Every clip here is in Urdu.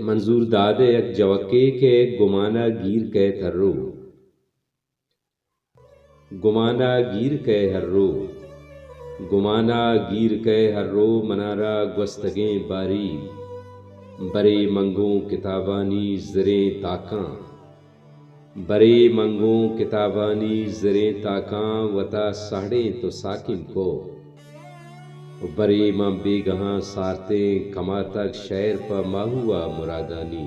منظور داد یک جوکے کے گمانا گیر کے تھرو گمانا گیر کے ہر رو گمانا گیر کے ہر رو منارا گوستگیں باری برے منگوں کتابانی زریں تاکاں برے منگوں کتابانی زریں تاکاں وطا ساڑھیں تو ساکن کو برے ماں بے گہاں سارتیں کما تک شعر پا ماہوا مرادانی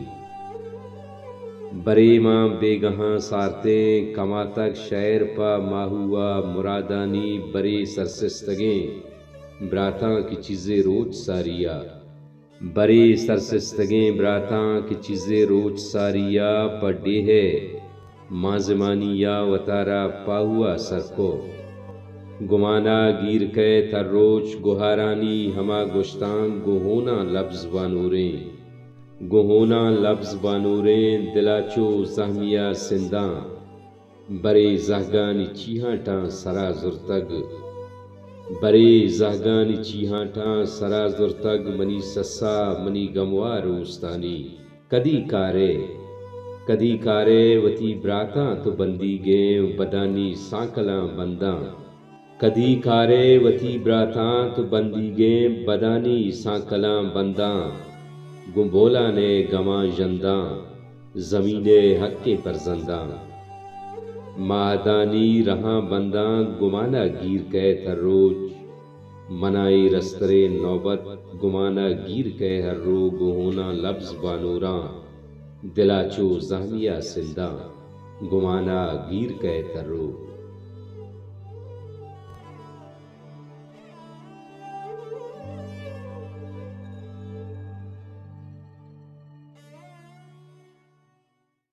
برے ماں بے گہاں سارتیں کما تک شعر پا ماہوا مرادانی برے سرسستگیں براتاں کی چیزیں روچ ساریا برے سرسستگیں براتاں کی چیزیں روچ ساریا پڑے ہے ماں زمانی یا وطارا پاہوا سر کو گمانا گیر کے تر روچ گہارانی ہما گشتان گہونا لفظ وانوریں گہونا لفظ وانوریں دلاچو زہمیہ سنداں برے زہگانی چیہاں سرا زرتگ برے زہگانی چیہاں سرا زرتگ منی سسا منی گموا روستانی کدی کارے وتی براتاں تو بندی گیں بدانی سانکلاں بنداں کدی کارے وتی براتاں تو بندی گیں بدانی سانکلاں بنداں گنبولا نے گماں جنداں زمین حقیں پرزنداں ماہدانی رہاں بنداں گمانا گیر کے تر روچ منائی رسترے نوبت گمانا گیر کے ہر رو گہونا لفظ بانوراں دلاچو زہمیہ سنداں گمانا گیر کے تر رو